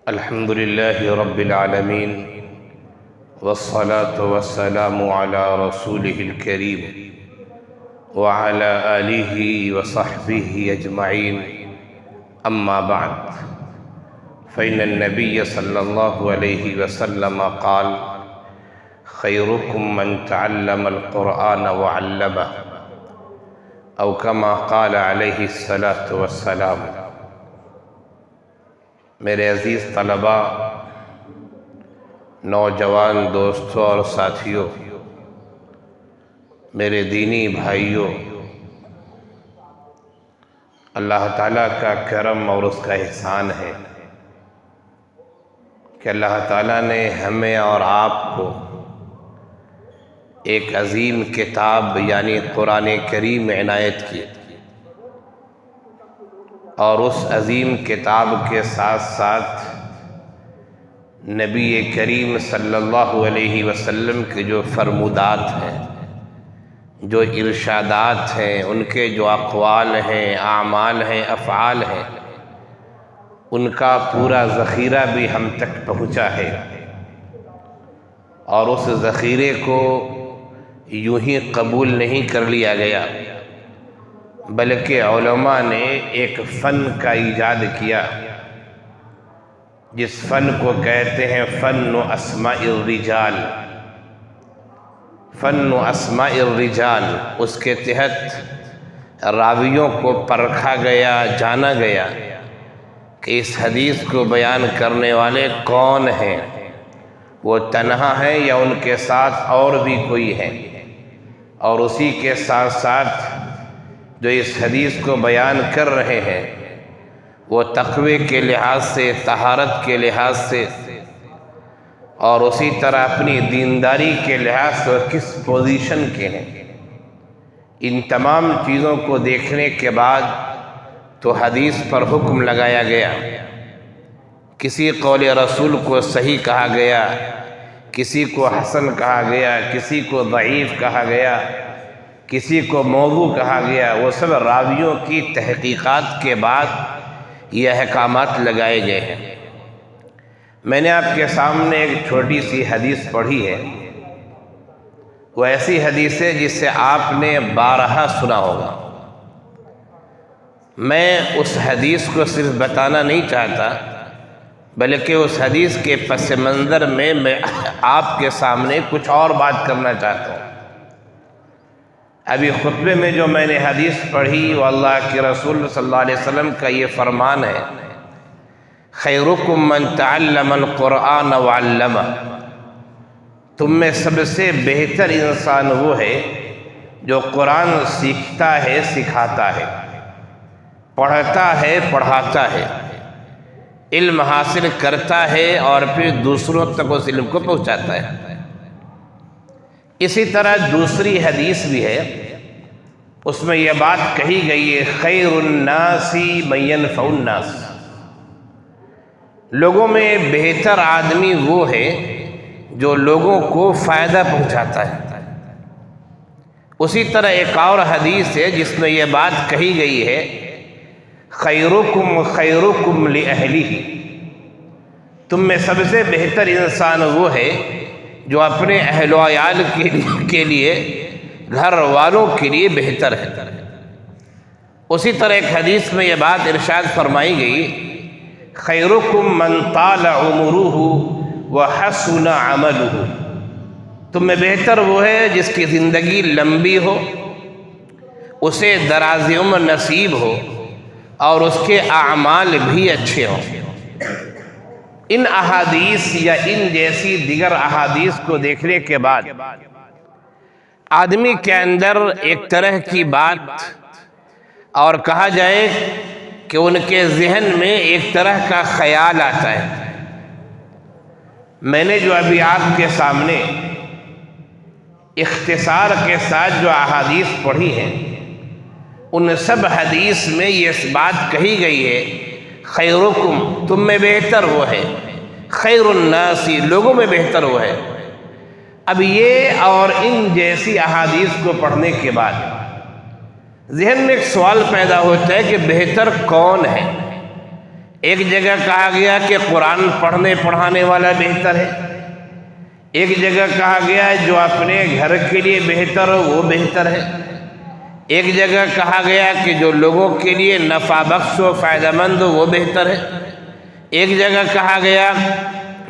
الحمد لله رب العالمين والصلاة والسلام على رسوله الكريم وعلى آله وصحبه أجمعين. أما بعد، فإن النبي صلى الله عليه وسلم قال: خيركم من تعلم القرآن وعلمه، أو كما قال عليه الصلاة والسلام. میرے عزیز طلباء، نوجوان دوستوں اور ساتھیوں، میرے دینی بھائیوں، اللہ تعالیٰ کا کرم اور اس کا احسان ہے کہ اللہ تعالیٰ نے ہمیں اور آپ کو ایک عظیم کتاب یعنی قرآن کریم عنایت کی، اور اس عظیم کتاب کے ساتھ ساتھ نبی کریم صلی اللہ علیہ وسلم کے جو فرمودات ہیں، جو ارشادات ہیں، ان کے جو اقوال ہیں، اعمال ہیں، افعال ہیں، ان کا پورا ذخیرہ بھی ہم تک پہنچا ہے. اور اس ذخیرے کو یوں ہی قبول نہیں کر لیا گیا، بلکہ علماء نے ایک فن کا ایجاد کیا، جس فن کو کہتے ہیں فن اسماء الرجال. فن اسماء الرجال، اس کے تحت راویوں کو پرکھا گیا، جانا گیا کہ اس حدیث کو بیان کرنے والے کون ہیں، وہ تنہا ہیں یا ان کے ساتھ اور بھی کوئی ہے، اور اسی کے ساتھ ساتھ جو اس حدیث کو بیان کر رہے ہیں وہ تقوی کے لحاظ سے، طہارت کے لحاظ سے، اور اسی طرح اپنی دینداری کے لحاظ سے کس پوزیشن کے ہیں. ان تمام چیزوں کو دیکھنے کے بعد تو حدیث پر حکم لگایا گیا. کسی قول رسول کو صحیح کہا گیا، کسی کو حسن کہا گیا، کسی کو ضعیف کہا گیا، کسی کو موضوع کہا گیا. وہ سب راویوں کی تحقیقات کے بعد یہ احکامات لگائے گئے ہیں. میں نے آپ کے سامنے ایک چھوٹی سی حدیث پڑھی ہے. وہ ایسی حدیث ہے جس سے آپ نے بارہا سنا ہوگا. میں اس حدیث کو صرف بتانا نہیں چاہتا، بلکہ اس حدیث کے پس منظر میں آپ کے سامنے کچھ اور بات کرنا چاہتا ہوں. ابھی خطبے میں جو میں نے حدیث پڑھی وہ اللہ کے رسول صلی اللہ علیہ وسلم کا یہ فرمان ہے: خیرکم من تعلم القرآن وعلمہ. تم میں سب سے بہتر انسان وہ ہے جو قرآن سیکھتا ہے، سکھاتا ہے، پڑھتا ہے، پڑھاتا ہے، علم حاصل کرتا ہے اور پھر دوسروں تک اس علم کو پہنچاتا ہے. اسی طرح دوسری حدیث بھی ہے، اس میں یہ بات کہی گئی ہے: خیر الناس من ينفع الناس. لوگوں میں بہتر آدمی وہ ہے جو لوگوں کو فائدہ پہنچاتا ہے. اسی طرح ایک اور حدیث ہے جس میں یہ بات کہی گئی ہے: خیرکم خیرکم لأہلہ. تم میں سب سے بہتر انسان وہ ہے جو اپنے اہل و عیال کے لیے، گھر والوں کے لیے بہتر ہے. اسی طرح ایک حدیث میں یہ بات ارشاد فرمائی گئی: خیرکم من طال عمرہ وحسن عملہ. تم میں بہتر وہ ہے جس کی زندگی لمبی ہو، اسے دراز عمر نصیب ہو، اور اس کے اعمال بھی اچھے ہوں. ان احادیث یا ان جیسی دیگر احادیث کو دیکھنے کے بعد آدمی کے اندر ایک طرح کی بات، اور کہا جائے کہ ان کے ذہن میں ایک طرح کا خیال آتا ہے. میں نے جو ابھی آپ کے سامنے اختصار کے ساتھ جو احادیث پڑھی ہیں، ان سب حدیث میں یہ بات کہی گئی ہے: خیرکم، تم میں بہتر وہ ہے، خیر الناس، لوگوں میں بہتر وہ ہے. اب یہ اور ان جیسی احادیث کو پڑھنے کے بعد ذہن میں ایک سوال پیدا ہوتا ہے کہ بہتر کون ہے؟ ایک جگہ کہا گیا کہ قرآن پڑھنے پڑھانے والا بہتر ہے، ایک جگہ کہا گیا جو اپنے گھر کے لیے بہتر ہو وہ بہتر ہے، ایک جگہ کہا گیا کہ جو لوگوں کے لیے نفع بخش و فائدہ مند ہو وہ بہتر ہے، ایک جگہ کہا گیا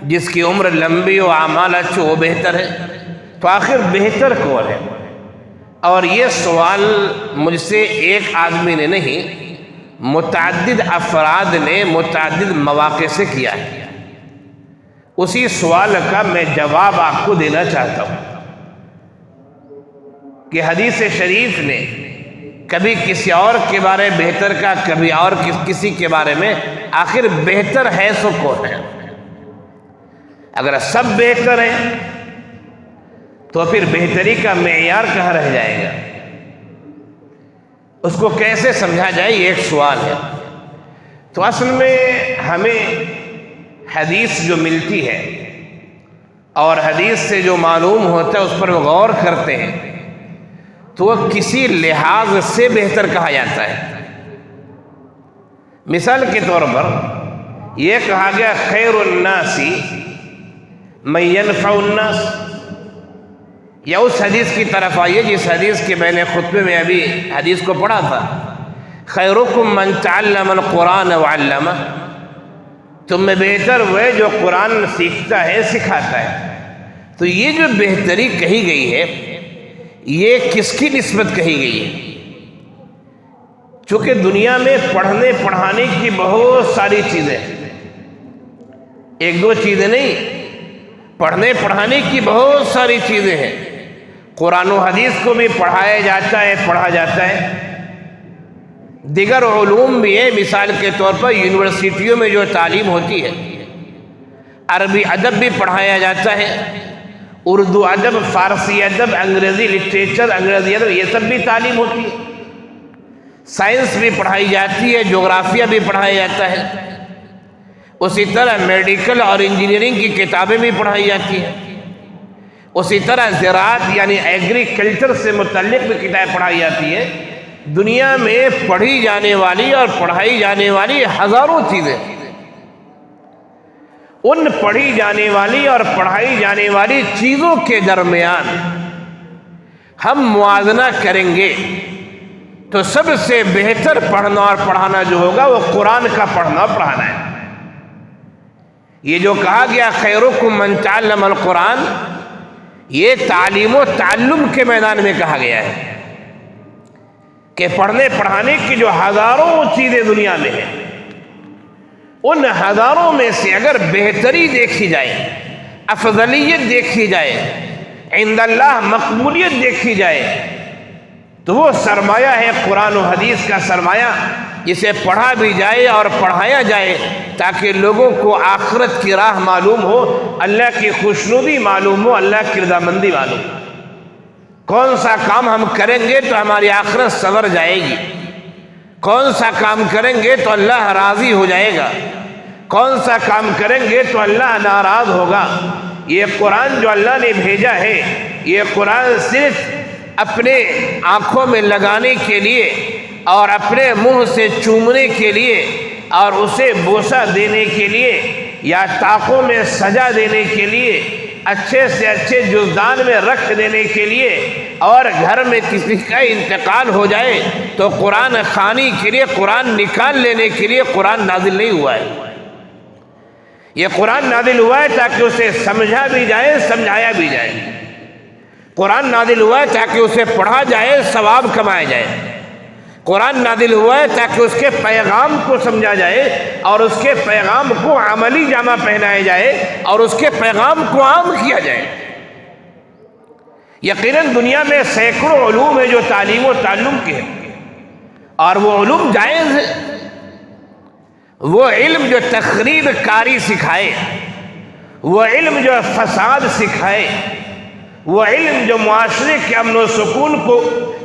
جس کی عمر لمبی و اعمال اچھے وہ بہتر ہے۔ تو آخر بہتر کون ہے؟ اور یہ سوال مجھ سے ایک آدمی نے نہیں، متعدد افراد نے متعدد مواقع سے کیا ہے۔ اسی سوال کا میں جواب آپ کو دینا چاہتا ہوں کہ حدیث شریف نے کبھی کسی اور کے بارے بہتر کا، کبھی اور کسی کے بارے میں، آخر بہتر ہے سو کون ہے؟ اگر سب بہتر ہیں تو پھر بہتری کا معیار کہاں رہ جائے گا؟ اس کو کیسے سمجھا جائے، یہ ایک سوال ہے۔ تو اصل میں ہمیں حدیث جو ملتی ہے اور حدیث سے جو معلوم ہوتا ہے اس پر غور کرتے ہیں تو وہ کسی لحاظ سے بہتر کہا جاتا ہے۔ مثال کے طور پر یہ کہا گیا خیر الناس من ينفع الناس، یا اس حدیث کی طرف آئیے جس حدیث کے میں نے خطبے میں ابھی حدیث کو پڑھا تھا، خیرکم من تعلم القرآن وعلمہ، تم میں بہتر وہ ہے جو قرآن سیکھتا ہے سکھاتا ہے۔ تو یہ جو بہتری کہی گئی ہے یہ کس کی نسبت کہی گئی ہے؟ چونکہ دنیا میں پڑھنے پڑھانے کی بہت ساری چیزیں، ایک دو چیزیں نہیں، پڑھنے پڑھانے کی بہت ساری چیزیں ہیں۔ قرآن و حدیث کو بھی پڑھایا جاتا ہے، پڑھا جاتا ہے، دیگر علوم بھی ہے۔ مثال کے طور پر یونیورسٹیوں میں جو تعلیم ہوتی ہے، عربی ادب بھی پڑھایا جاتا ہے، اردو ادب، فارسی ادب، انگریزی لٹریچر، انگریزی ادب، یہ سب بھی تعلیم ہوتی ہے۔ سائنس بھی پڑھائی جاتی ہے، جغرافیہ بھی پڑھایا جاتا ہے، اسی طرح میڈیکل اور انجینئرنگ کی کتابیں بھی پڑھائی جاتی ہیں، اسی طرح زراعت یعنی ایگریکلچر سے متعلق بھی کتابیں پڑھائی جاتی ہیں۔ دنیا میں پڑھی جانے والی اور پڑھائی جانے والی ہزاروں چیزیں، ان پڑھی جانے والی اور پڑھائی جانے والی چیزوں کے درمیان ہم موازنہ کریں گے تو سب سے بہتر پڑھنا اور پڑھانا جو ہوگا وہ قرآن کا پڑھنا اور پڑھانا ہے۔ یہ جو کہا گیا خیرکم من تعلم القرآن، یہ تعلیم و تعلم کے میدان میں کہا گیا ہے کہ پڑھنے پڑھانے کی جو ہزاروں چیزیں دنیا میں ہیں، ان ہزاروں میں سے اگر بہتری دیکھی جائے، افضلیت دیکھی جائے، عند اللہ مقبولیت دیکھی جائے، تو وہ سرمایہ ہے قرآن و حدیث کا سرمایہ، جسے پڑھا بھی جائے اور پڑھایا جائے تاکہ لوگوں کو آخرت کی راہ معلوم ہو، اللہ کی خوشنودی معلوم ہو، اللہ کی رضامندی معلوم ہو۔ کون سا کام ہم کریں گے تو ہماری آخرت سنور جائے گی، کون سا کام کریں گے تو اللہ راضی ہو جائے گا، کون سا کام کریں گے تو اللہ ناراض ہوگا۔ یہ قرآن جو اللہ نے بھیجا ہے، یہ قرآن صرف اپنے آنکھوں میں لگانے کے لیے اور اپنے منہ سے چومنے کے لیے اور اسے بوسہ دینے کے لیے یا طاقوں میں سجا دینے کے لیے، اچھے سے اچھے جزدان میں رکھ دینے کے لیے، اور گھر میں کسی کا انتقال ہو جائے تو قرآن خوانی کے لیے، قرآن نکال لینے کے لیے قرآن نازل نہیں ہوا ہے۔ یہ قرآن نازل ہوا ہے تاکہ اسے سمجھا بھی جائے، سمجھایا بھی جائے۔ قرآن نازل ہوا ہے تاکہ اسے پڑھا جائے، ثواب کمایا جائے۔ قرآن نازل ہوا ہے تاکہ اس کے پیغام کو سمجھا جائے اور اس کے پیغام کو عملی جامہ پہنایا جائے اور اس کے پیغام کو عام کیا جائے۔ یقیناً دنیا میں سینکڑوں علوم ہیں جو تعلیم و تعلم کے ہیں، اور وہ علوم جائز ہے۔ وہ علم جو تخریب کاری سکھائے، وہ علم جو فساد سکھائے، وہ علم جو معاشرے کے امن و سکون کو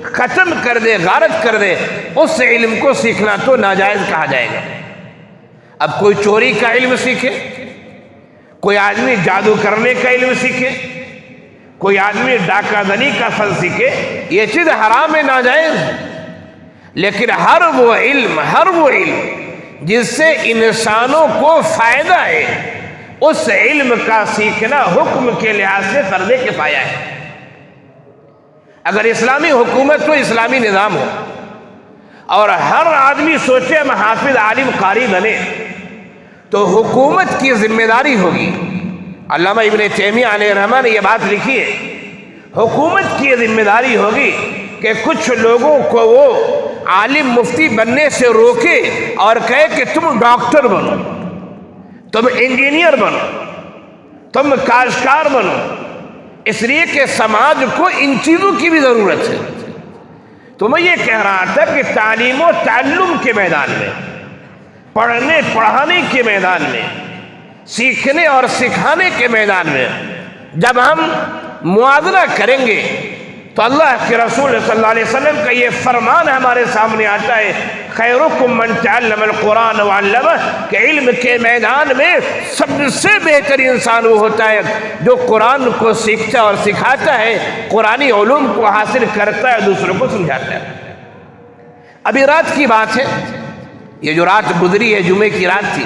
ختم کر دے، غارت کر دے، اس علم کو سیکھنا تو ناجائز کہا جائے گا۔ اب کوئی چوری کا علم سیکھے، کوئی آدمی جادو کرنے کا علم سیکھے، کوئی آدمی ڈاکہ زنی کا فن سیکھے، یہ چیز حرام ہے، ناجائز ہے۔ لیکن ہر وہ علم جس سے انسانوں کو فائدہ ہے، اس علم کا سیکھنا حکم کے لحاظ سے فرض کفایہ ہے۔ اگر اسلامی حکومت ہو، اسلامی نظام ہو، اور ہر آدمی سوچے ہم حافظ عالم قاری بنے، تو حکومت کی ذمہ داری ہوگی۔ علامہ ابن تیمیہ علیہ رحمہ نے یہ بات لکھی ہے، حکومت کی ذمہ داری ہوگی کہ کچھ لوگوں کو وہ عالم مفتی بننے سے روکے اور کہے کہ تم ڈاکٹر بنو، تم انجینئر بنو، تم کاشتکار بنو، اس لیے کہ سماج کو ان چیزوں کی بھی ضرورت ہے۔ تو میں یہ کہہ رہا تھا کہ تعلیم و تعلم کے میدان میں، پڑھنے پڑھانے کے میدان میں، سیکھنے اور سکھانے کے میدان میں جب ہم موازنہ کریں گے تو اللہ کے رسول صلی اللہ علیہ وسلم کا یہ فرمان ہمارے سامنے آتا ہے، خیرکم من تعلم القرآن وعلمہ، کہ علم کے میدان میں سب سے بہتر انسان وہ ہوتا ہے جو قرآن کو سیکھتا اور سکھاتا ہے، قرآنی علوم کو حاصل کرتا ہے، دوسروں کو سمجھاتا ہے۔ ابھی رات کی بات ہے، یہ جو رات گزری ہے جمعے کی رات تھی،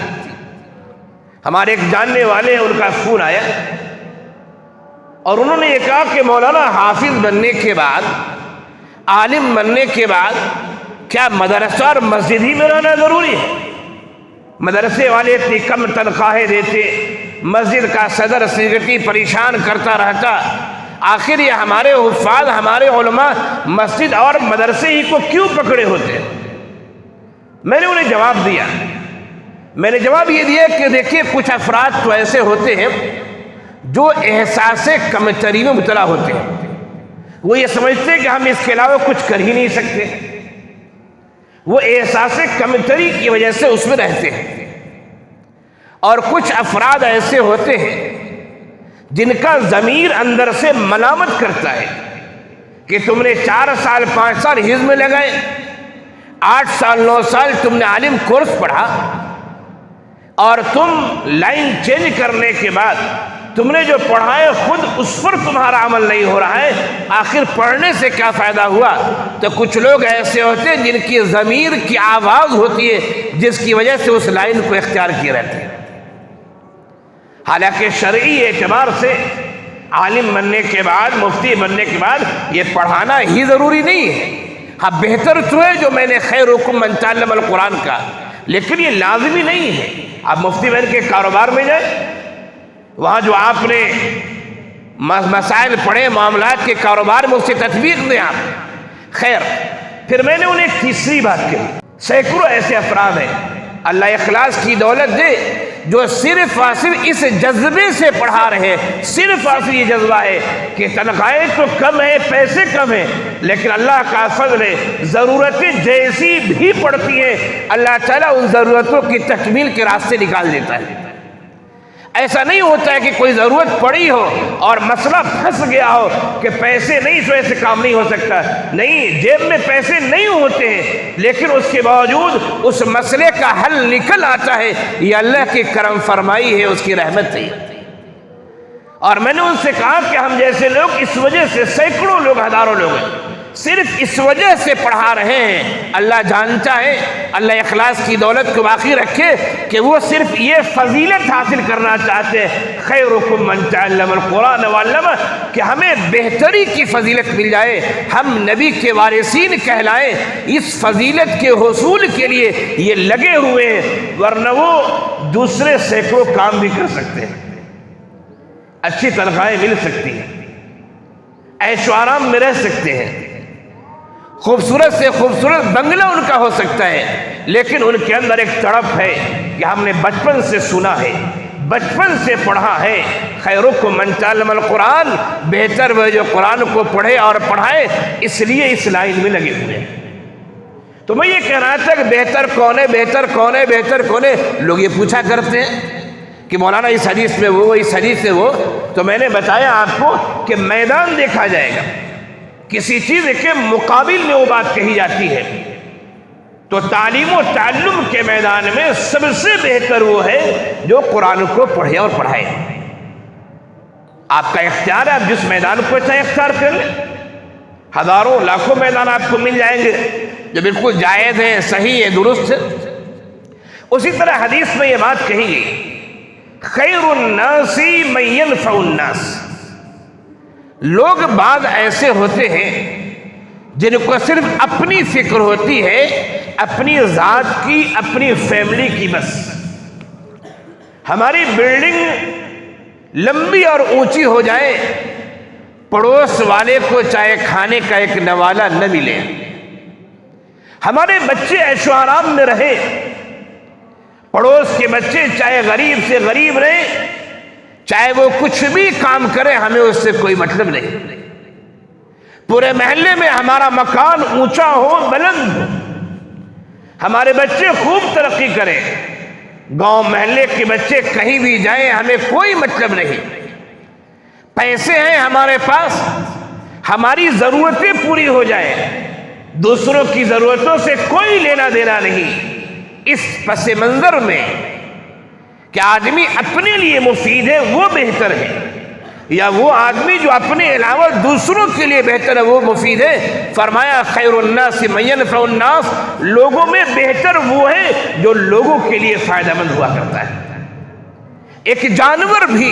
ہمارے ایک جاننے والے ان کا فون آیا اور انہوں نے یہ کہا کہ مولانا حافظ بننے کے بعد، عالم بننے کے بعد کیا مدرسہ اور مسجد ہی میں رہنا ضروری ہے؟ مدرسے والے اتنی کم تنخواہیں دیتے، مسجد کا صدر سیکرٹری پریشان کرتا رہتا، آخر یہ ہمارے حفاظ، ہمارے علماء مسجد اور مدرسے ہی کو کیوں پکڑے ہوتے؟ میں نے انہیں جواب دیا، میں نے جواب یہ دیا کہ دیکھیے کچھ افراد تو ایسے ہوتے ہیں جو احساس کمتری میں مبتلا ہوتے ہیں، وہ یہ سمجھتے ہیں کہ ہم اس کے علاوہ کچھ کر ہی نہیں سکتے، وہ احساس کمتری کی وجہ سے اس میں رہتے ہیں۔ اور کچھ افراد ایسے ہوتے ہیں جن کا ضمیر اندر سے ملامت کرتا ہے کہ تم نے 4 سال 5 سال حزب میں لگائے، 8 سال 9 سال تم نے عالم کورس پڑھا، اور تم لائن چینج کرنے کے بعد تم نے جو پڑھا ہے خود اس پر تمہارا عمل نہیں ہو رہا ہے، آخر پڑھنے سے کیا فائدہ ہوا؟ تو کچھ لوگ ایسے ہوتے ہیں جن کی ضمیر کی آواز ہوتی ہے جس کی وجہ سے اس لائن کو اختیار کیے رہتے ہیں۔ حالانکہ شرعی اعتبار سے عالم بننے کے بعد، مفتی بننے کے بعد یہ پڑھانا ہی ضروری نہیں ہے۔ ہاں بہتر تو ہے جو میں نے خیرکم من تعلم القرآن کا، لیکن یہ لازمی نہیں ہے۔ آپ مفتی بن کے کاروبار میں جائیں، وہاں جو آپ نے مسائل پڑھے معاملات کے کاروبار میں اس سے تطبیق دیں آپ۔ خیر، پھر میں نے انہیں ایک تیسری بات کہی، سینکڑوں ایسے افراد ہیں، اللہ اخلاص کی دولت دے، جو صرف اور صرف اس جذبے سے پڑھا رہے، صرف اور صرف یہ جذبہ ہے کہ تنخواہیں تو کم ہیں، پیسے کم ہیں، لیکن اللہ کا فضل ہے، ضرورتیں جیسی بھی پڑتی ہیں اللہ تعالیٰ ان ضرورتوں کی تکمیل کے راستے نکال دیتا ہے۔ ایسا نہیں ہوتا ہے کہ کوئی ضرورت پڑی ہو اور مسئلہ پھنس گیا ہو کہ پیسے نہیں تو ایسے کام نہیں ہو سکتا، نہیں، جیب میں پیسے نہیں ہوتے ہیں لیکن اس کے باوجود اس مسئلے کا حل نکل آتا ہے، یہ اللہ کی کرم فرمائی ہے، اس کی رحمت ہے۔ اور میں نے ان سے کہا کہ ہم جیسے لوگ اس وجہ سے سینکڑوں لوگ، ہزاروں لوگ ہیں، صرف اس وجہ سے پڑھا رہے ہیں، اللہ جانتا ہے، اللہ اخلاص کی دولت کو باقی رکھے کہ وہ صرف یہ فضیلت حاصل کرنا چاہتے ہیں، خیرکم من تعلم القرآن وعلمہ، کہ ہمیں بہتری کی فضیلت مل جائے، ہم نبی کے وارثین کہلائیں، اس فضیلت کے حصول کے لیے یہ لگے ہوئے ہیں، ورنہ وہ دوسرے سینکڑوں کام بھی کر سکتے ہیں، اچھی تنخواہیں مل سکتی ہیں، عیش و آرام میں رہ سکتے ہیں، خوبصورت سے خوبصورت بنگلہ ان کا ہو سکتا ہے، لیکن ان کے اندر ایک تڑپ ہے کہ ہم نے بچپن سے سنا ہے، بچپن سے پڑھا ہے، خیرکم من تعلم القرآن، بہتر وہ جو قرآن کو پڑھے اور پڑھائے، اس لیے اس لائن میں لگے ہوئے ہیں۔ تو میں یہ کہہ رہا تھا کہ بہتر کون ہے، بہتر کون ہے، بہتر کون ہے؟ لوگ یہ پوچھا کرتے ہیں کہ مولانا اس حدیث میں وہ، اس حدیث سے وہ، تو میں نے بتایا آپ کو کہ میدان دیکھا جائے گا، کسی چیز کے مقابل میں وہ بات کہی جاتی ہے، تو تعلیم و تعلم کے میدان میں سب سے بہتر وہ ہے جو قرآن کو پڑھے اور پڑھائے۔ آپ کا اختیار ہے، آپ جس میدان کو چاہے اختیار کر لیں، ہزاروں لاکھوں میدان آپ کو مل جائیں گے جو بالکل جائز ہیں، صحیح ہے، درست ہے، اسی طرح حدیث میں یہ بات کہی گئی، خیر الناس من ينفع الناس، لوگ بعض ایسے ہوتے ہیں جن کو صرف اپنی فکر ہوتی ہے، اپنی ذات کی، اپنی فیملی کی، بس ہماری بلڈنگ لمبی اور اونچی ہو جائے، پڑوس والے کو چاہے کھانے کا ایک نوالا نہ ملے، ہمارے بچے عیش و آرام میں رہے، پڑوس کے بچے چاہے غریب سے غریب رہے، چاہے وہ کچھ بھی کام کرے، ہمیں اس سے کوئی مطلب نہیں، پورے محلے میں ہمارا مکان اونچا ہو، بلند ہو، ہمارے بچے خوب ترقی کریں، گاؤں محلے کے بچے کہیں بھی جائیں، ہمیں کوئی مطلب نہیں، پیسے ہیں ہمارے پاس، ہماری ضرورتیں پوری ہو جائیں، دوسروں کی ضرورتوں سے کوئی لینا دینا نہیں۔ اس پس منظر میں کہ آدمی اپنے لیے مفید ہے وہ بہتر ہے، یا وہ آدمی جو اپنے علاوہ دوسروں کے لیے بہتر ہے وہ مفید ہے؟ فرمایا خیر الناس من ينفع الناس، لوگوں میں بہتر وہ ہے جو لوگوں کے لیے فائدہ مند ہوا کرتا ہے۔ ایک جانور بھی،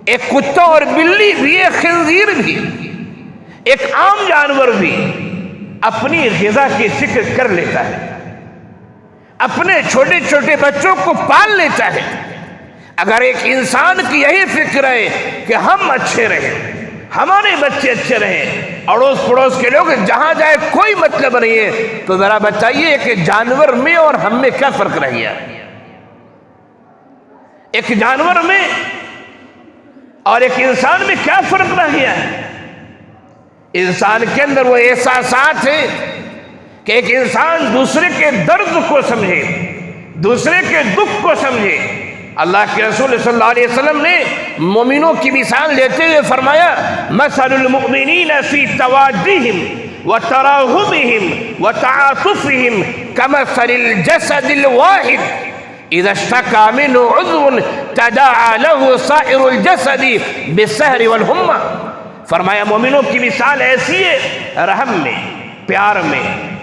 ایک کتا اور بلی بھی، ایک خنزیر بھی، ایک عام جانور بھی اپنی غذا کی فکر کر لیتا ہے، اپنے چھوٹے چھوٹے بچوں کو پال لیتا ہے۔ اگر ایک انسان کی یہی فکر ہے کہ ہم اچھے رہیں، ہمارے بچے اچھے رہیں، اڑوس پڑوس کے لوگ جہاں جائے کوئی مطلب نہیں ہے، تو ذرا بتائیے کہ جانور میں اور ہم میں کیا فرق رہ گیا؟ ایک جانور میں اور ایک انسان میں کیا فرق رہ گیا ہے؟ انسان کے اندر وہ احساسات ہیں کہ ایک انسان دوسرے کے درد کو سمجھے، دوسرے کے دکھ کو سمجھے۔ اللہ کے رسول صلی اللہ علیہ وسلم نے مومنوں کی مثال دیتے ہوئے فرمایا مثل المؤمنین فی توادہم وتراحمہم وتعاطفہم کمثل الجسد الواحد اذا اشتکى منہ عضو تداعى له سائر الجسد بالسہر والحمى۔ فرمایا مومنوں کی مثال ایسی ہے رحم میں، پیار میں،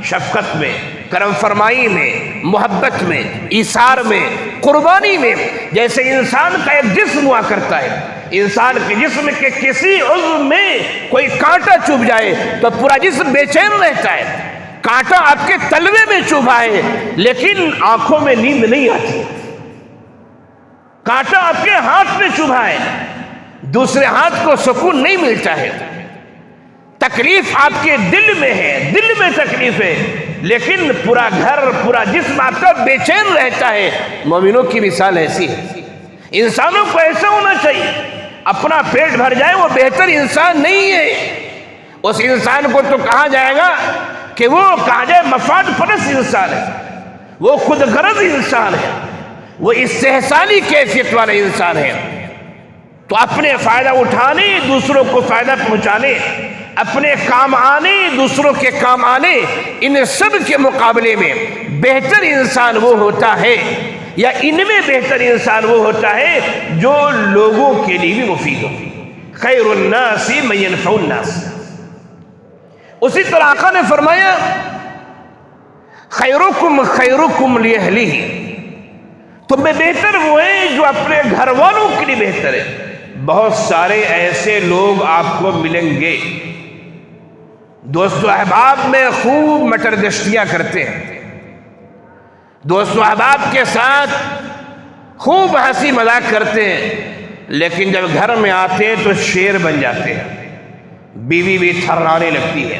شفقت میں، کرم فرمائی میں، محبت میں، ایثار میں، قربانی میں، جیسے انسان کا ایک جسم ہوا کرتا ہے، انسان کے جسم کے کسی عضو میں کوئی کانٹا چبھ جائے تو پورا جسم بے چین رہتا ہے، کانٹا آپ کے تلوے میں چبھا ہے لیکن آنکھوں میں نیند نہیں آتی، کانٹا آپ کے ہاتھ میں چبھا ہے دوسرے ہاتھ کو سکون نہیں ملتا ہے، تکلیف آپ کے دل میں ہے، دل میں تکلیف ہے، لیکن پورا گھر، پورا جسم آپ کا بے چین رہتا ہے۔ مومنوں کی مثال ایسی ہے، انسانوں کو ایسا ہونا چاہیے، اپنا پیٹ بھر جائے وہ بہتر انسان نہیں ہے، اس انسان کو تو کہا جائے گا کہ وہ کہا جائے مفاد پرست انسان ہے، وہ خود غرض انسان ہے، وہ استحصالی کیفیت والا انسان ہے۔ تو اپنے فائدہ اٹھانے، دوسروں کو فائدہ پہنچانے، اپنے کام آنے، دوسروں کے کام آنے، ان سب کے مقابلے میں بہتر انسان وہ ہوتا ہے، یا ان میں بہتر انسان وہ ہوتا ہے جو لوگوں کے لیے بھی مفید ہو۔ خیر الناس من ينفع الناس۔ اسی طرح آقا نے فرمایا خیرکم خیرکم لأہلہ، تم میں بہتر وہ ہے جو اپنے گھر والوں کے لیے بہتر ہے۔ بہت سارے ایسے لوگ آپ کو ملیں گے، دوست و احباب میں خوب مٹر گشتیاں کرتے ہیں، دوست و احباب کے ساتھ خوب ہنسی مذاق کرتے ہیں، لیکن جب گھر میں آتے ہیں تو شیر بن جاتے ہیں، بیوی بھی تھرانے لگتی ہے،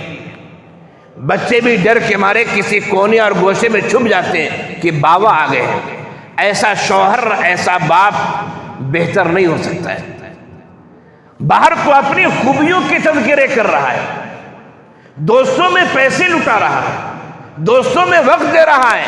بچے بھی ڈر کے مارے کسی کونے اور گوشے میں چھپ جاتے ہیں کہ بابا آ گئے ہیں۔ ایسا شوہر، ایسا باپ بہتر نہیں ہو سکتا ہے۔ باہر تو اپنی خوبیوں کے تذکرے کر رہا ہے، دوستوں میں پیسے لٹا رہا ہے، دوستوں میں وقت دے رہا ہے،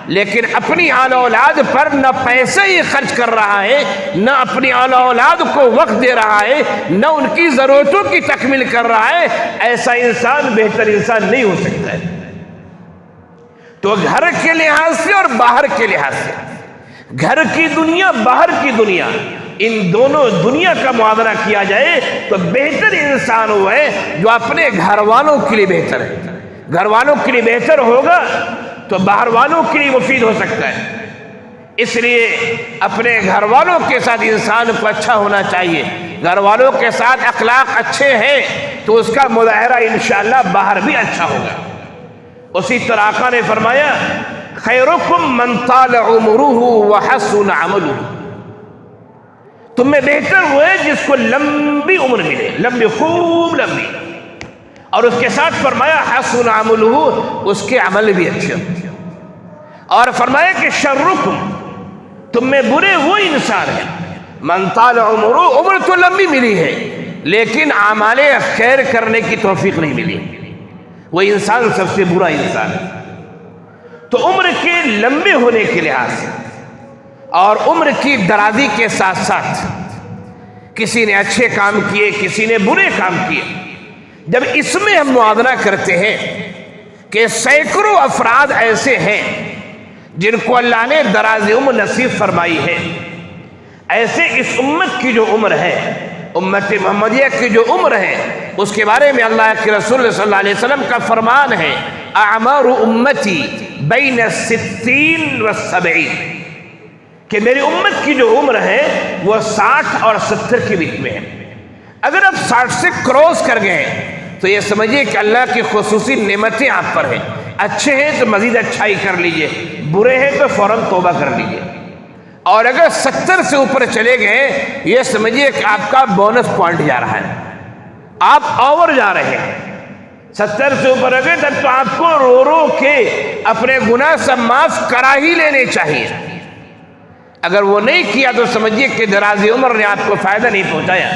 لیکن اپنی آل اولاد پر نہ پیسے ہی خرچ کر رہا ہے، نہ اپنی آل اولاد کو وقت دے رہا ہے، نہ ان کی ضرورتوں کی تکمیل کر رہا ہے۔ ایسا انسان بہتر انسان نہیں ہو سکتا ہے۔ تو گھر کے لحاظ سے اور باہر کے لحاظ سے، گھر کی دنیا، باہر کی دنیا، ان دونوں دنیا کا موازنہ کیا جائے تو بہتر انسان وہ ہے جو اپنے گھر والوں کے لیے بہتر ہے۔ گھر والوں کے لیے بہتر ہوگا تو باہر والوں کے لیے مفید ہو سکتا ہے۔ اس لیے اپنے گھر والوں کے ساتھ انسان کو اچھا ہونا چاہیے. گھر والوں کے ساتھ اخلاق اچھے ہیں تو اس کا مظاہرہ انشاءاللہ باہر بھی اچھا ہوگا. اسی طرح آقا نے فرمایا خیرکم من طال عمرہ وحسن عملہ، تم میں بہتر وہ ہے جس کو لمبی عمر ملے، لمبی خوب لمبی، اور اس کے ساتھ فرمایا حسن عملہ، اس کے عمل بھی اچھے. اور فرمایا کہ شرکم، تم میں برے وہ انسان ہیں من طال عمرہ، عمر تو لمبی ملی ہے لیکن اعمال خیر کرنے کی توفیق نہیں ملی، وہ انسان سب سے برا انسان ہے. تو عمر کے لمبے ہونے کے لحاظ سے اور عمر کی درازی کے ساتھ ساتھ کسی نے اچھے کام کیے، کسی نے برے کام کیے، جب اس میں ہم موازنہ کرتے ہیں کہ سینکڑوں افراد ایسے ہیں جن کو اللہ نے دراز عمر نصیب فرمائی ہے، ایسے اس امت کی جو عمر ہے، امت محمدیہ کی جو عمر ہے، اس کے بارے میں اللہ کے رسول صلی اللہ علیہ وسلم کا فرمان ہے اعمار امتی بین 60 و 70، کہ میری امت کی جو عمر ہے وہ 60 اور 70 کے بیچ میں ہے. اگر آپ 60 سے کراس کر گئے تو یہ سمجھیے کہ اللہ کی خصوصی نعمتیں آپ پر ہیں. اچھے ہیں تو مزید اچھائی کر لیجئے، برے ہیں تو فوراً توبہ کر لیجئے. اور اگر 70 سے اوپر چلے گئے یہ سمجھیے کہ آپ کا بونس پوائنٹ جا رہا ہے، آپ اوور جا رہے ہیں. 70 سے اوپر گئے تب تو آپ کو رو رو کے اپنے گناہ سب معاف کرا ہی لینے چاہیے. اگر وہ نہیں کیا تو سمجھیے کہ دراز عمر نے آپ کو فائدہ نہیں پہنچایا.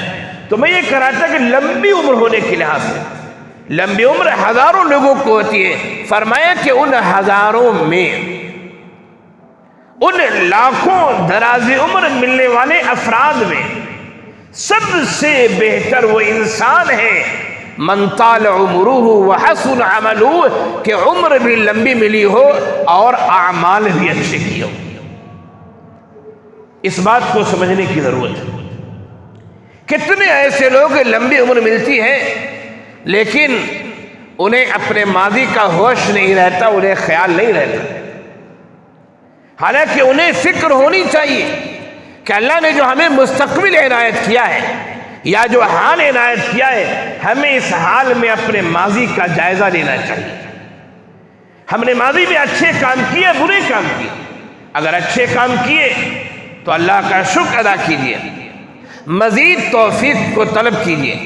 تو میں یہ کہہ رہا تھا کہ لمبی عمر ہونے کے لحاظ سے، لمبی عمر ہزاروں لوگوں کو ہوتی ہے. فرمایا کہ ان ہزاروں میں، ان لاکھوں دراز عمر ملنے والے افراد میں سب سے بہتر وہ انسان ہے من طال عمرہ وحسن عملہ، کہ عمر بھی لمبی ملی ہو اور اعمال بھی اچھے کیے ہو. اس بات کو سمجھنے کی ضرورت ہے. کتنے ایسے لوگ لمبی عمر ملتی ہے لیکن انہیں اپنے ماضی کا ہوش نہیں رہتا، انہیں خیال نہیں رہتا. حالانکہ انہیں فکر ہونی چاہیے کہ اللہ نے جو ہمیں مستقبل عنایت کیا ہے یا جو حال عنایت کیا ہے، ہمیں اس حال میں اپنے ماضی کا جائزہ لینا چاہیے. ہم نے ماضی میں اچھے کام کیے، برے کام کیے. اگر اچھے کام کیے تو اللہ کا شکر ادا کیجیے، مزید توفیق کو طلب کیجیے.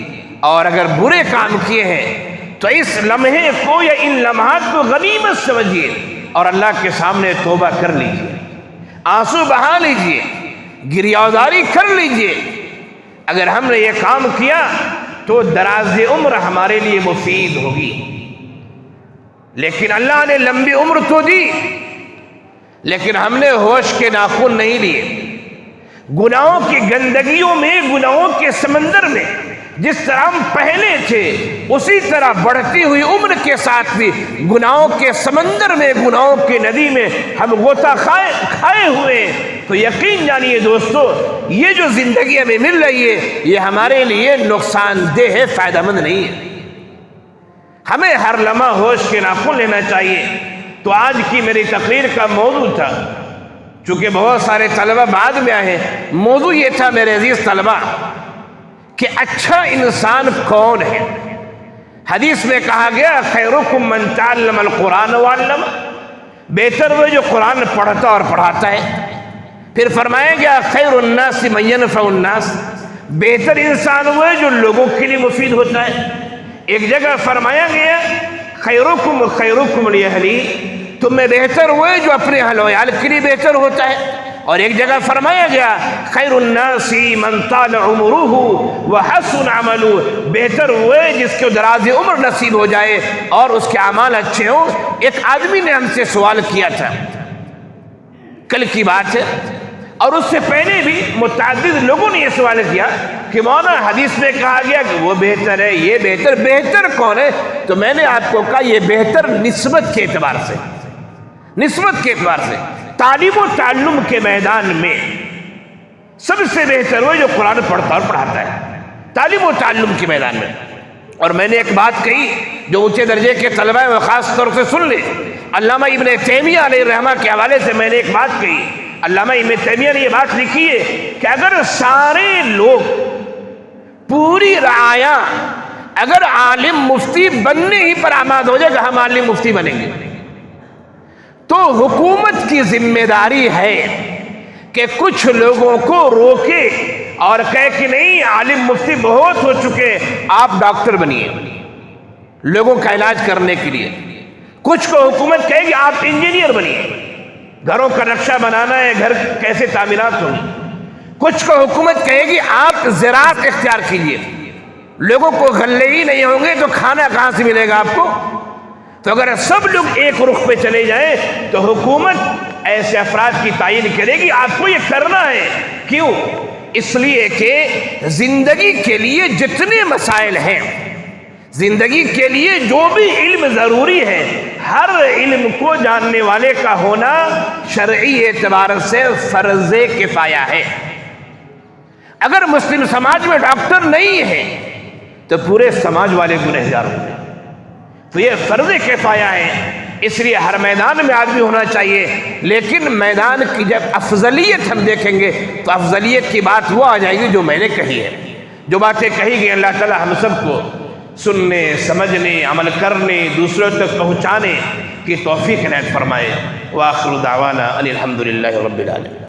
اور اگر برے کام کیے ہیں تو اس لمحے کو یا ان لمحات کو غنیمت سمجھیے اور اللہ کے سامنے توبہ کر لیجیے، آنسو بہا لیجیے، گریہوزاری کر لیجیے. اگر ہم نے یہ کام کیا تو دراز عمر ہمارے لیے مفید ہوگی. لیکن اللہ نے لمبی عمر تو دی لیکن ہم نے ہوش کے ناخن نہیں لیے. گناہوں کی گندگیوں میں، گناہوں کے سمندر میں جس طرح ہم پہلے تھے اسی طرح بڑھتی ہوئی عمر کے ساتھ بھی گناہوں کے سمندر میں، گناہوں کی ندی میں ہم غوطہ کھائے ہوئے. تو یقین جانیے دوستو، یہ جو زندگی ہمیں مل رہی ہے یہ ہمارے لیے نقصان دہ ہے، فائدہ مند نہیں ہے. ہمیں ہر لمحہ ہوش کے ناخن لینا چاہیے. تو آج کی میری تقریر کا موضوع تھا، چونکہ بہت سارے طلبہ بعد میں آئے ہیں، موضوع یہ تھا میرے عزیز طلبہ کہ اچھا انسان کون ہے. حدیث میں کہا گیا خیرکم من تعلم القرآن وعلم، بہتر وہ جو قرآن پڑھتا اور پڑھاتا ہے. پھر فرمایا گیا خیر الناس من ينفع الناس، بہتر انسان وہ ہے جو لوگوں کے لیے مفید ہوتا ہے. ایک جگہ فرمایا گیا خیرکم خیرکم لأہلی، تم میں بہتر وہ ہے جو اپنے اہل و عیال کے لیے بہتر ہوتا ہے. اور ایک جگہ فرمایا گیا خیر الناس من طال عمرہ وحسن عملہ، بہتر وہ ہے جس کو دراز عمر نصیب ہو جائے اور اس کے اعمال اچھے ہوں. ایک آدمی نے ہم سے سوال کیا تھا، کل کی بات ہے، اور اس سے پہلے بھی متعدد لوگوں نے یہ سوال کیا کہ مولانا حدیث میں کہا گیا کہ وہ بہتر ہے، یہ بہتر، بہتر کون ہے؟ تو میں نے آپ کو کہا یہ بہتر نسبت کے اعتبار سے، نسبت کے اعتبار سے تعلیم و تعلم کے میدان میں سب سے بہتر وہ جو قرآن پڑھتا اور پڑھاتا ہے، تعلیم و تعلم کے میدان میں. اور میں نے ایک بات کہی جو اونچے درجے کے طلبہ ہیں وہ خاص طور سے سن لے. علامہ ابن تیمیہ علیہ الرحمہ کے حوالے سے میں نے ایک بات کہی علامہ ابن تیمیہ نے یہ بات لکھی ہے کہ اگر سارے لوگ پوری رعایا اگر عالم مفتی بننے ہی پر آماد ہو جائے کہ ہم عالم مفتی بنیں گے، تو حکومت کی ذمہ داری ہے کہ کچھ لوگوں کو روکے اور کہے کہ نہیں عالم مفتی بہت ہو چکے، آپ ڈاکٹر بنیے لوگوں کا علاج کرنے کے لیے۔ کچھ کو حکومت کہے گی آپ انجینئر بنیے، گھروں کا نقشہ بنانا ہے، گھر کیسے تعمیرات ہوں گی۔ کچھ کو حکومت کہے گی آپ زراعت اختیار کیجئے، لوگوں کو غلے ہی نہیں ہوں گے تو کھانا کہاں سے ملے گا آپ کو؟ تو اگر سب لوگ ایک رخ پہ چلے جائیں تو حکومت ایسے افراد کی تعین کرے گی آپ کو یہ کرنا ہے۔ کیوں؟ اس لیے کہ زندگی کے لیے جتنے مسائل ہیں، زندگی کے لیے جو بھی علم ضروری ہے، ہر علم کو جاننے والے کا ہونا شرعی اعتبار سے فرض کفایہ ہے۔ اگر مسلم سماج میں ڈاکٹر نہیں ہے تو پورے سماج والے گنہگار ہوں گے، تو یہ فرض کفایہ ہے۔ اس لیے ہر میدان میں آدمی ہونا چاہیے، لیکن میدان کی جب افضلیت ہم دیکھیں گے تو افضلیت کی بات وہ آ جائے گی جو میں نے کہی ہے۔ جو باتیں کہی گئی اللہ تعالی ہم سب کو سننے، سمجھنے، عمل کرنے، دوسروں تک پہنچانے کی توفیق عنایت فرمائے۔ وآخر دعوانا ان الحمد للہ رب العالمین۔